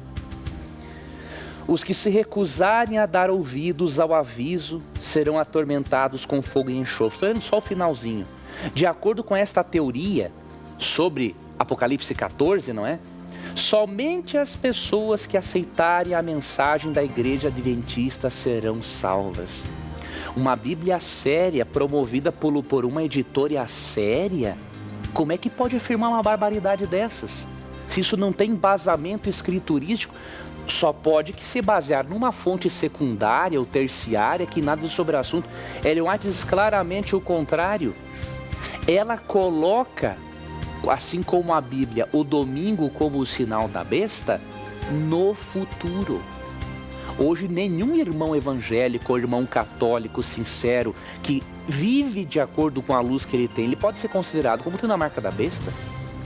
os que se recusarem a dar ouvidos ao aviso serão atormentados com fogo e enxofre. Estou lendo só o finalzinho. De acordo com esta teoria sobre Apocalipse 14, não é? Somente as pessoas que aceitarem a mensagem da igreja adventista serão salvas. Uma Bíblia séria, promovida por uma editora séria? Como é que pode afirmar uma barbaridade dessas? Se isso não tem embasamento escriturístico, só pode que se basear numa fonte secundária ou terciária que nada sobre o assunto. Ellen White diz claramente o contrário. Ela coloca, assim como a Bíblia, o domingo como o sinal da besta, no futuro. Hoje nenhum irmão evangélico ou irmão católico sincero que vive de acordo com a luz que ele tem, ele pode ser considerado como tendo a marca da besta.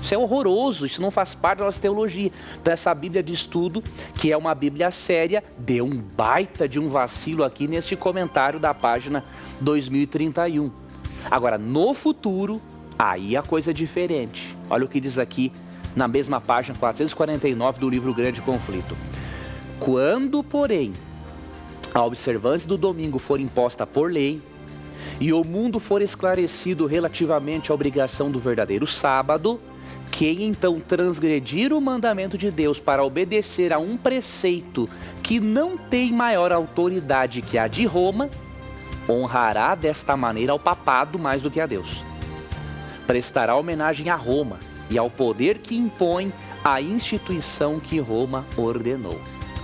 Isso é horroroso, isso não faz parte da nossa teologia. Então essa Bíblia de estudo, que é uma Bíblia séria, deu um baita de um vacilo aqui neste comentário da página 2031. Agora, no futuro, aí a coisa é diferente. Olha o que diz aqui na mesma página 449 do livro Grande Conflito. Quando, porém, a observância do domingo for imposta por lei e o mundo for esclarecido relativamente à obrigação do verdadeiro sábado, quem então transgredir o mandamento de Deus para obedecer a um preceito que não tem maior autoridade que a de Roma, honrará desta maneira ao papado mais do que a Deus. Prestará homenagem a Roma e ao poder que impõe a instituição que Roma ordenou.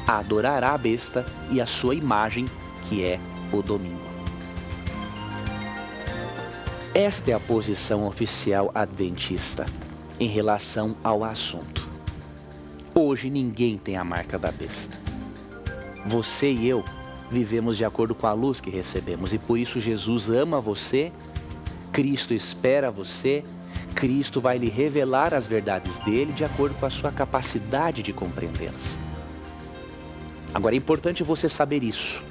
Adorará a besta e a sua imagem, que é o domingo. Esta é a posição oficial adventista em relação ao assunto. Hoje ninguém tem a marca da besta. Você e eu vivemos de acordo com a luz que recebemos e por isso Jesus ama você, Cristo espera você, Cristo vai lhe revelar as verdades dele de acordo com a sua capacidade de compreendê-las. Agora é importante você saber isso,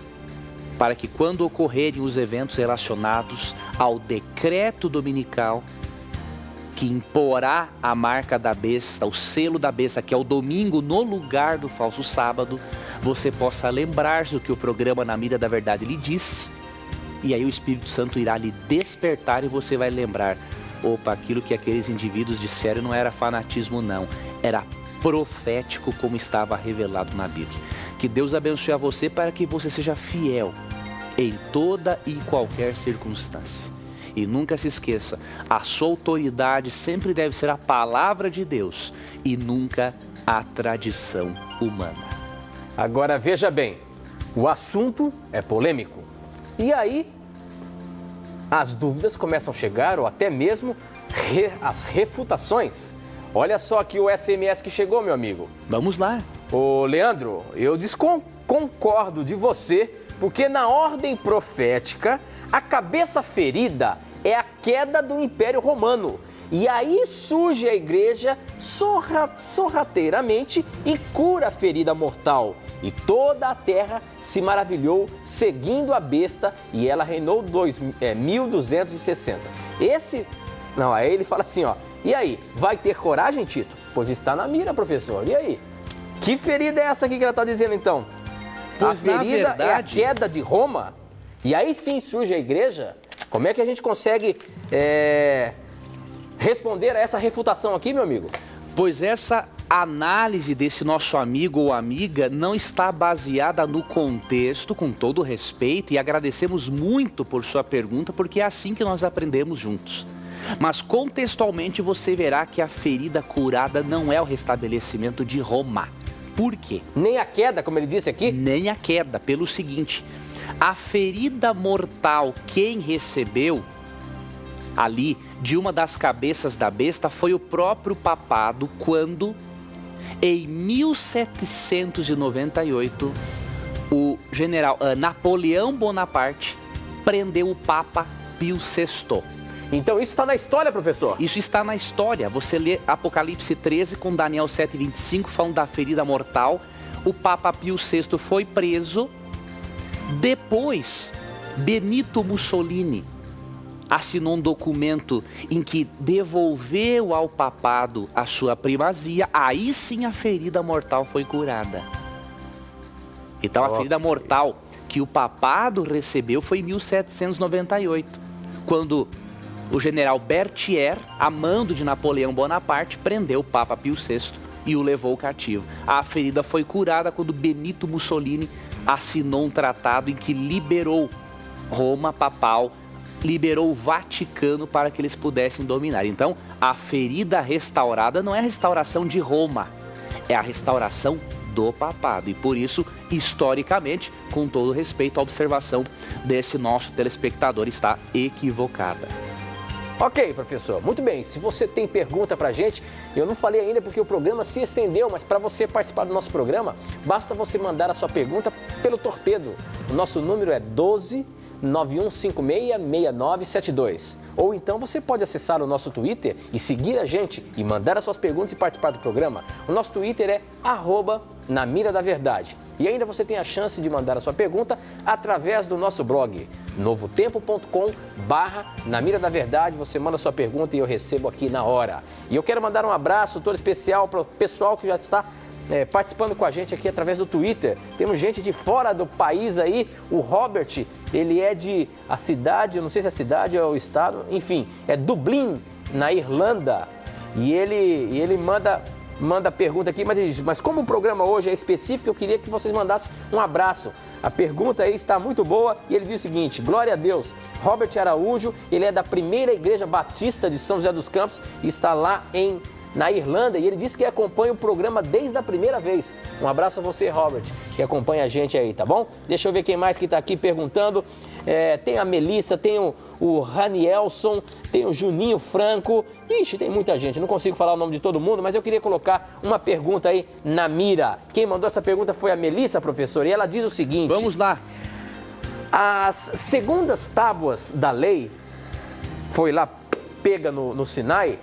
para que quando ocorrerem os eventos relacionados ao decreto dominical, que imporá a marca da besta, o selo da besta, que é o domingo no lugar do falso sábado, você possa lembrar-se do que o programa Na Mira da Verdade lhe disse, e aí o Espírito Santo irá lhe despertar e você vai lembrar, opa, aquilo que aqueles indivíduos disseram não era fanatismo não, era profético como estava revelado na Bíblia. Que Deus abençoe a você para que você seja fiel em toda e qualquer circunstância. E nunca se esqueça, a sua autoridade sempre deve ser a palavra de Deus e nunca a tradição humana. Agora veja bem, o assunto é polêmico. E aí, as dúvidas começam a chegar ou até mesmo as refutações. Olha só aqui o SMS que chegou, meu amigo. Vamos lá. Ô Leandro, eu concordo de você, porque na ordem profética, a cabeça ferida é a queda do Império Romano. E aí surge a igreja sorrateiramente e cura a ferida mortal. E toda a terra se maravilhou seguindo a besta e ela reinou 1260. Aí ele fala assim, ó, e aí, vai ter coragem, Tito? Pois está na mira, professor. E aí? Que ferida é essa aqui que ela está dizendo, então? Pois, a ferida é a queda de Roma? E aí sim surge a igreja? Como é que a gente consegue responder a essa refutação aqui, meu amigo? Pois essa análise desse nosso amigo ou amiga não está baseada no contexto, com todo respeito, e agradecemos muito por sua pergunta, porque é assim que nós aprendemos juntos. Mas contextualmente você verá que a ferida curada não é o restabelecimento de Roma. Por quê? Nem a queda, como ele disse aqui? Nem a queda, pelo seguinte, a ferida mortal quem recebeu ali de uma das cabeças da besta foi o próprio papado quando, em 1798, o general Napoleão Bonaparte prendeu o Papa Pio VI. Então isso está na história, professor? Isso está na história. Você lê Apocalipse 13 com Daniel 7,25, falando da ferida mortal. O Papa Pio VI foi preso. Depois, Benito Mussolini assinou um documento em que devolveu ao papado a sua primazia. Aí sim a ferida mortal foi curada. Então a ferida mortal que o papado recebeu foi em 1798, quando o general Berthier, a mando de Napoleão Bonaparte, prendeu o Papa Pio VI e o levou cativo. A ferida foi curada quando Benito Mussolini assinou um tratado em que liberou Roma papal, liberou o Vaticano para que eles pudessem dominar. Então, a ferida restaurada não é a restauração de Roma, é a restauração do papado. E por isso, historicamente, com todo respeito, a observação desse nosso telespectador está equivocada. Ok, professor. Muito bem. Se você tem pergunta pra gente, eu não falei ainda porque o programa se estendeu, mas para você participar do nosso programa, basta você mandar a sua pergunta pelo Torpedo. O nosso número é 12-9156-6972. Ou então você pode acessar o nosso Twitter e seguir a gente e mandar as suas perguntas e participar do programa. O nosso Twitter é @NaMiraDaVerdade. E ainda você tem a chance de mandar a sua pergunta através do nosso blog, novotempo.com/NaMiraDaVerdade. Você manda a sua pergunta e eu recebo aqui na hora. E eu quero mandar um abraço todo especial para o pessoal que já está participando com a gente aqui através do Twitter. Temos gente de fora do país aí. O Robert, ele é a cidade, eu não sei se é a cidade ou o estado, enfim, é Dublin, na Irlanda. E ele manda pergunta aqui, mas ele diz, mas como o programa hoje é específico, eu queria que vocês mandassem um abraço. A pergunta aí está muito boa e ele diz o seguinte: glória a Deus, Robert Araújo, ele é da Primeira Igreja Batista de São José dos Campos e está lá na Irlanda, e ele disse que acompanha o programa desde a primeira vez. Um abraço a você, Robert, que acompanha a gente aí, tá bom? Deixa eu ver quem mais que está aqui perguntando. Tem a Melissa, tem o Ranielson, tem o Juninho Franco. Ixi, tem muita gente, não consigo falar o nome de todo mundo, mas eu queria colocar uma pergunta aí na mira. Quem mandou essa pergunta foi a Melissa, professor, e ela diz o seguinte: vamos lá. As segundas tábuas da lei, foi lá pega no Sinai,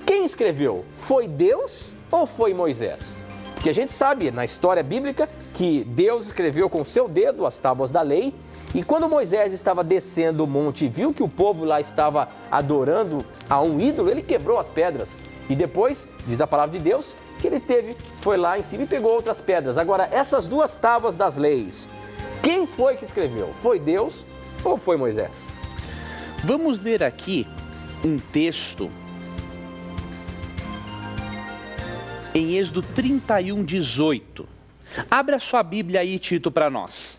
quem escreveu? Foi Deus ou foi Moisés? Porque a gente sabe na história bíblica que Deus escreveu com seu dedo as tábuas da lei, e quando Moisés estava descendo o monte e viu que o povo lá estava adorando a um ídolo, ele quebrou as pedras. E depois, diz a palavra de Deus, que ele foi lá em cima e pegou outras pedras. Agora, essas duas tábuas das leis, quem foi que escreveu? Foi Deus ou foi Moisés? Vamos ler aqui um texto em Êxodo 31:18. Abre a sua Bíblia aí, Tito, para nós.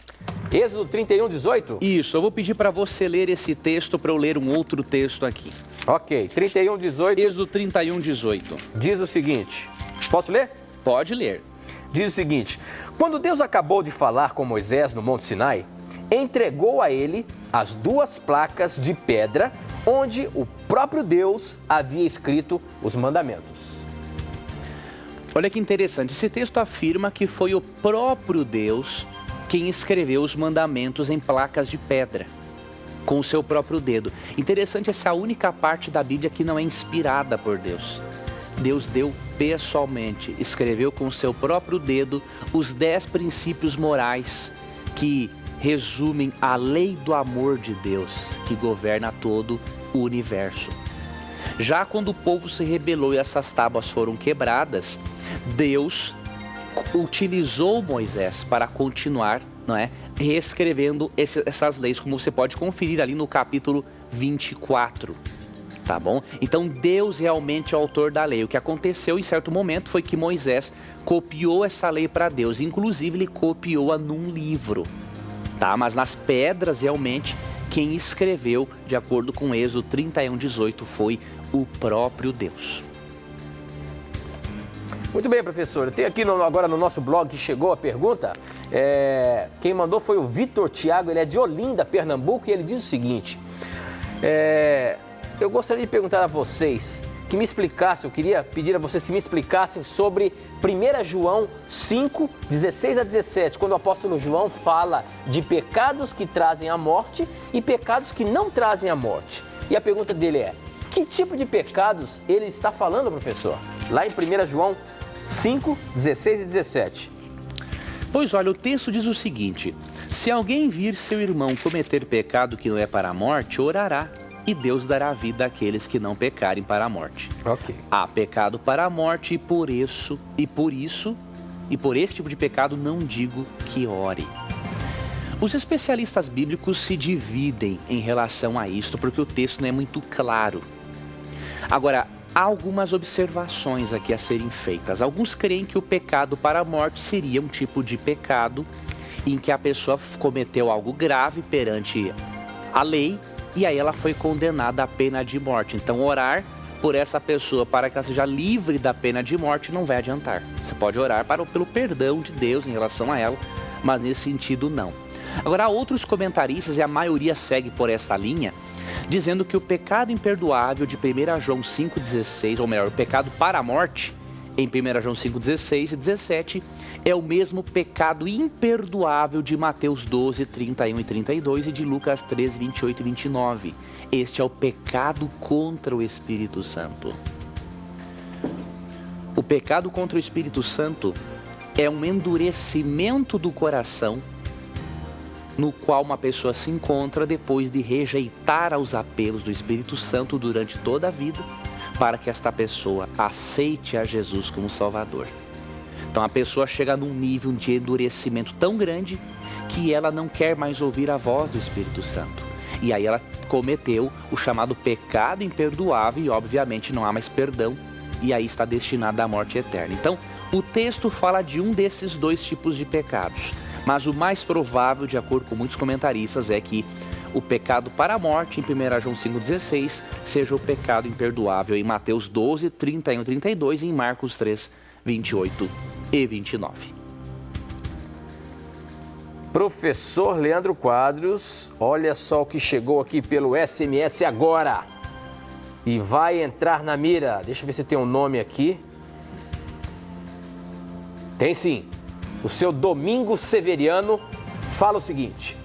Êxodo 31:18? Isso, eu vou pedir para você ler esse texto para eu ler um outro texto aqui. Ok, 31:18. Êxodo 31:18. Diz o seguinte, posso ler? Pode ler. Diz o seguinte: quando Deus acabou de falar com Moisés no Monte Sinai, entregou a ele as duas placas de pedra onde o próprio Deus havia escrito os mandamentos. Olha que interessante, esse texto afirma que foi o próprio Deus quem escreveu os mandamentos em placas de pedra, com o seu próprio dedo. Interessante, essa é a única parte da Bíblia que não é inspirada por Deus. Deus deu pessoalmente, escreveu com o seu próprio dedo os 10 princípios morais que resumem a lei do amor de Deus, que governa todo o universo. Já quando o povo se rebelou e essas tábuas foram quebradas, Deus utilizou Moisés para continuar, reescrevendo essas leis, como você pode conferir ali no capítulo 24, tá bom? Então Deus realmente é o autor da lei. O que aconteceu em certo momento foi que Moisés copiou essa lei para Deus, inclusive ele copiou-a num livro, tá? Mas nas pedras realmente quem escreveu, de acordo com Êxodo 31:18, foi o próprio Deus. Muito bem, professor. Tem aqui agora no nosso blog que chegou a pergunta. Quem mandou foi o Vitor Thiago, ele é de Olinda, Pernambuco, e ele diz o seguinte. Eu gostaria de perguntar a vocês, que me explicassem, eu queria pedir a vocês que me explicassem sobre 1 João 5, 16 a 17, quando o apóstolo João fala de pecados que trazem a morte e pecados que não trazem a morte. E a pergunta dele é, que tipo de pecados ele está falando, professor? Lá em 1 João 5, 16 e 17. Pois olha, o texto diz o seguinte, se alguém vir seu irmão cometer pecado que não é para a morte, orará. E Deus dará vida àqueles que não pecarem para a morte. Ok. Há pecado para a morte e por esse tipo de pecado não digo que ore. Os especialistas bíblicos se dividem em relação a isto, porque o texto não é muito claro. Agora, há algumas observações aqui a serem feitas. Alguns creem que o pecado para a morte seria um tipo de pecado em que a pessoa cometeu algo grave perante a lei, e aí ela foi condenada à pena de morte. Então orar por essa pessoa para que ela seja livre da pena de morte não vai adiantar. Você pode orar pelo perdão de Deus em relação a ela, mas nesse sentido não. Agora há outros comentaristas, e a maioria segue por esta linha, dizendo que o pecado imperdoável de 1 João 5,16, ou melhor, o pecado para a morte, em 1 João 5,16 e 17, é o mesmo pecado imperdoável de Mateus 12, 31 e 32 e de Lucas 13, 28 e 29. Este é o pecado contra o Espírito Santo. O pecado contra o Espírito Santo é um endurecimento do coração no qual uma pessoa se encontra depois de rejeitar os apelos do Espírito Santo durante toda a vida, para que esta pessoa aceite a Jesus como Salvador. Então a pessoa chega num nível de endurecimento tão grande que ela não quer mais ouvir a voz do Espírito Santo. E aí ela cometeu o chamado pecado imperdoável e obviamente não há mais perdão e aí está destinada à morte eterna. Então o texto fala de um desses dois tipos de pecados, mas o mais provável, de acordo com muitos comentaristas, é que o pecado para a morte, em 1 João 5,16, seja o pecado imperdoável em Mateus 12, 31 e 32 e em Marcos 3, 28 e 29. Professor Leandro Quadros, olha só o que chegou aqui pelo SMS agora. E vai entrar na mira. Deixa eu ver se tem um nome aqui. Tem sim. O seu Domingos Severiano fala o seguinte.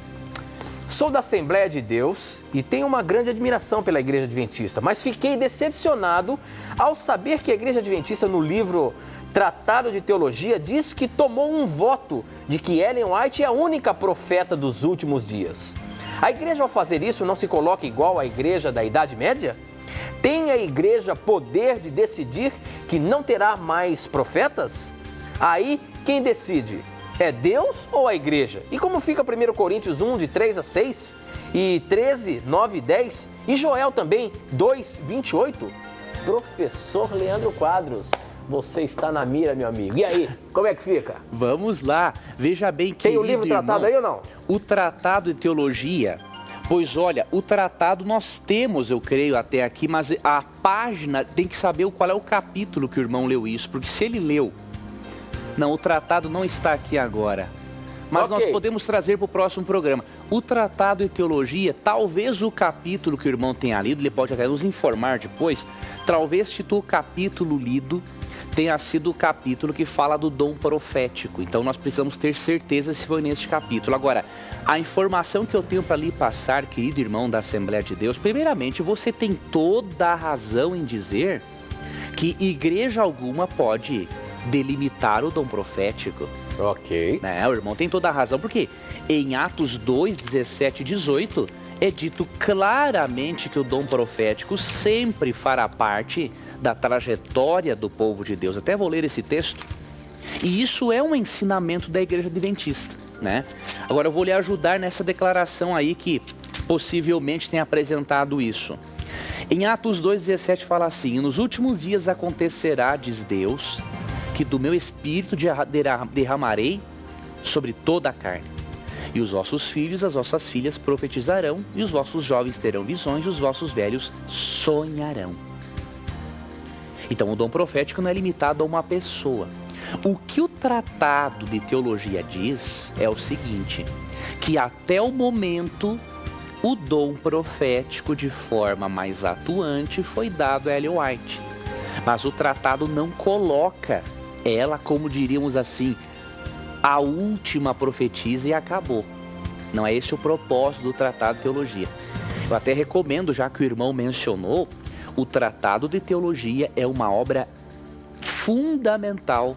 Sou da Assembleia de Deus e tenho uma grande admiração pela Igreja Adventista, mas fiquei decepcionado ao saber que a Igreja Adventista, no livro Tratado de Teologia, diz que tomou um voto de que Ellen White é a única profeta dos últimos dias. A Igreja, ao fazer isso, não se coloca igual à Igreja da Idade Média? Tem a Igreja poder de decidir que não terá mais profetas? Aí, quem decide? É Deus ou a igreja? E como fica 1 Coríntios 1, de 3 a 6? E 13, 9 e 10? E Joel também, 2, 28? Professor Leandro Quadros, você está na mira, meu amigo. E aí, como é que fica? Vamos lá. Veja bem, querido Tem o livro tratado aí ou não? O Tratado de Teologia. Pois olha, o tratado nós temos, eu creio, até aqui, mas a página tem que saber qual é o capítulo que o irmão leu isso, porque se ele leu... Não, o tratado não está aqui agora, mas nós podemos trazer para o próximo programa. O Tratado de Teologia, talvez o capítulo que o irmão tenha lido, ele pode até nos informar depois, talvez o capítulo lido tenha sido o capítulo que fala do dom profético. Então nós precisamos ter certeza se foi neste capítulo. Agora, a informação que eu tenho para lhe passar, querido irmão da Assembleia de Deus, primeiramente, você tem toda a razão em dizer que igreja alguma pode delimitar o dom profético. Ok. Né? O irmão tem toda a razão, porque em Atos 2, 17 e 18 é dito claramente que o dom profético sempre fará parte da trajetória do povo de Deus. Até vou ler esse texto. E isso é um ensinamento da Igreja Adventista, né? Agora eu vou lhe ajudar nessa declaração aí que possivelmente tem apresentado isso. Em Atos 2,17 fala assim: nos últimos dias acontecerá, diz Deus, que do meu espírito derramarei sobre toda a carne. E os vossos filhos, as vossas filhas profetizarão, e os vossos jovens terão visões, e os vossos velhos sonharão. Então o dom profético não é limitado a uma pessoa. O que o Tratado de Teologia diz é o seguinte, que até o momento o dom profético de forma mais atuante foi dado a Ellen White. Mas o tratado não coloca ela, como diríamos assim, a última profetisa e acabou. Não é esse o propósito do Tratado de Teologia. Eu até recomendo, já que o irmão mencionou, o Tratado de Teologia é uma obra fundamental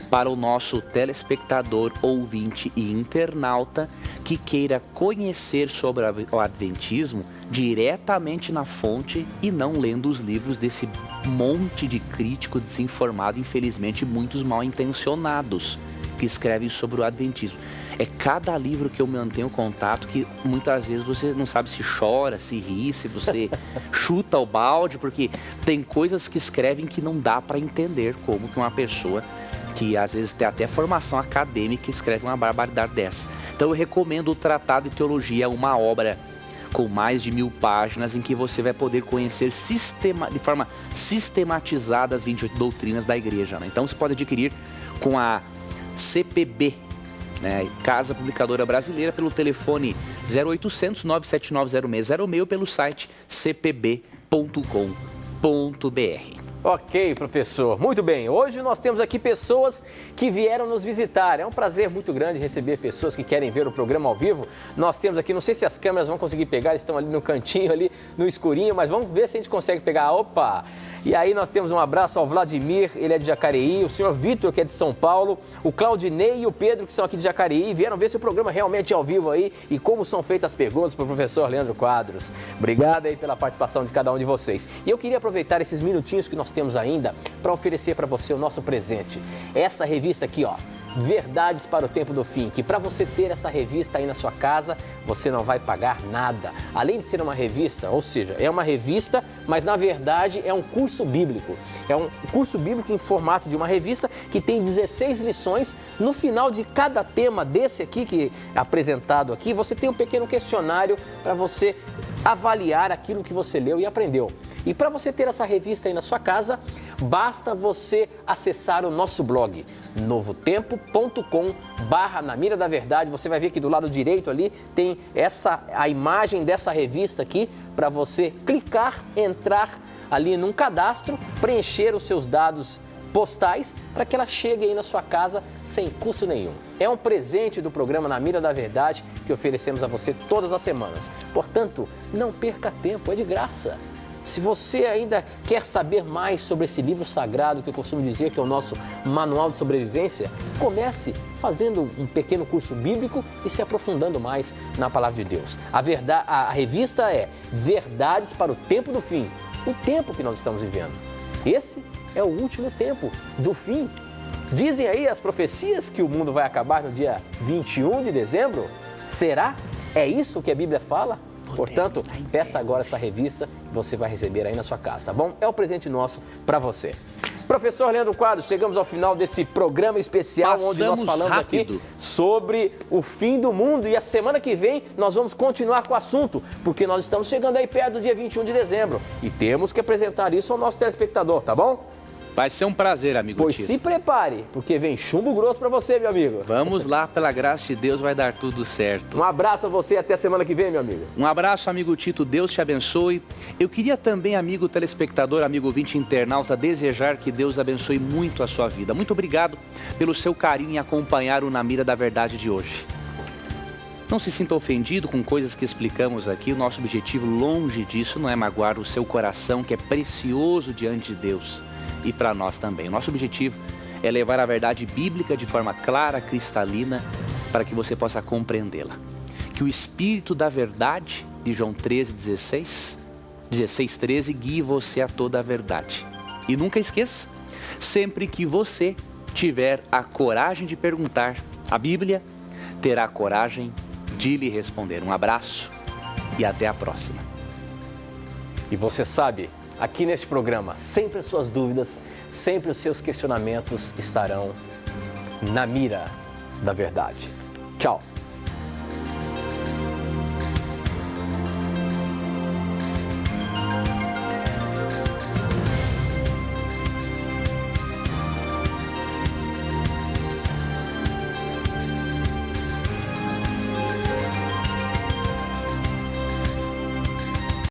para o nosso telespectador, ouvinte e internauta que queira conhecer sobre o Adventismo diretamente na fonte e não lendo os livros desse monte de crítico desinformado, infelizmente muitos mal intencionados, que escrevem sobre o Adventismo. É cada livro que eu mantenho contato que muitas vezes você não sabe se chora, se ri, se você chuta o balde, porque tem coisas que escrevem que não dá para entender como que uma pessoa que às vezes tem até formação acadêmica escreve uma barbaridade dessa. Então eu recomendo o Tratado de Teologia, uma obra com mais de 1000 páginas em que você vai poder conhecer de forma sistematizada as 28 doutrinas da igreja, né? Então você pode adquirir com a CPB, né, Casa Publicadora Brasileira, pelo telefone 0800 979 0606, pelo site cpb.com.br. Ok, professor. Muito bem. Hoje nós temos aqui pessoas que vieram nos visitar. É um prazer muito grande receber pessoas que querem ver o programa ao vivo. Nós temos aqui, não sei se as câmeras vão conseguir pegar, estão ali no cantinho, ali no escurinho, mas vamos ver se a gente consegue pegar. Opa! E aí nós temos um abraço ao Vladimir, ele é de Jacareí, o senhor Vitor, que é de São Paulo, o Claudinei e o Pedro, que são aqui de Jacareí, vieram ver se o programa realmente é ao vivo aí e como são feitas as perguntas para o professor Leandro Quadros. Obrigado aí pela participação de cada um de vocês. E eu queria aproveitar esses minutinhos que nós temos ainda para oferecer para você o nosso presente. Essa revista aqui, ó, Verdades para o Tempo do Fim, que para você ter essa revista aí na sua casa, você não vai pagar nada. Além de ser uma revista, ou seja, é uma revista, mas na verdade é um curso bíblico. É um curso bíblico em formato de uma revista que tem 16 lições. No final de cada tema desse aqui, que é apresentado aqui, você tem um pequeno questionário para você avaliar aquilo que você leu e aprendeu. E para você ter essa revista aí na sua casa, basta você acessar o nosso blog, novotempo.com/Na Mira da Verdade. Você vai ver que do lado direito ali tem a imagem dessa revista aqui para você clicar, entrar ali num cadastro, preencher os seus dados postais para que ela chegue aí na sua casa sem custo nenhum. É um presente do programa Na Mira da Verdade que oferecemos a você todas as semanas. Portanto, não perca tempo, é de graça. Se você ainda quer saber mais sobre esse livro sagrado, que eu costumo dizer que é o nosso manual de sobrevivência, comece fazendo um pequeno curso bíblico e se aprofundando mais na palavra de Deus. A revista é Verdades para o Tempo do Fim, o tempo que nós estamos vivendo. Esse é o último tempo do fim. Dizem aí as profecias que o mundo vai acabar no dia 21 de dezembro. Será? É isso que a Bíblia fala? Portanto, peça agora essa revista que você vai receber aí na sua casa, tá bom? É um presente nosso para você. Professor Leandro Quadros, chegamos ao final desse programa especial onde nós falamos aqui sobre o fim do mundo. E a semana que vem nós vamos continuar com o assunto, porque nós estamos chegando aí perto do dia 21 de dezembro e temos que apresentar isso ao nosso telespectador, tá bom? Vai ser um prazer, amigo Pois Tito. se prepare, porque vem chumbo grosso para você, meu amigo. Vamos lá, pela graça de Deus vai dar tudo certo. Um abraço a você e até semana que vem, meu amigo. Um abraço, amigo Tito, Deus te abençoe. Eu queria também, amigo telespectador, amigo ouvinte internauta, desejar que Deus abençoe muito a sua vida. Muito obrigado pelo seu carinho em acompanhar o Na Mira da Verdade de hoje. Não se sinta ofendido com coisas que explicamos aqui. O nosso objetivo, longe disso, não é magoar o seu coração, que é precioso diante de Deus. E para nós também. O nosso objetivo é levar a verdade bíblica de forma clara, cristalina, para que você possa compreendê-la. Que o Espírito da Verdade, de João 16:13, guie você a toda a verdade. E nunca esqueça, sempre que você tiver a coragem de perguntar, a Bíblia terá a coragem de lhe responder. Um abraço e até a próxima. E você sabe, aqui neste programa, sempre as suas dúvidas, sempre os seus questionamentos estarão na mira da verdade. Tchau!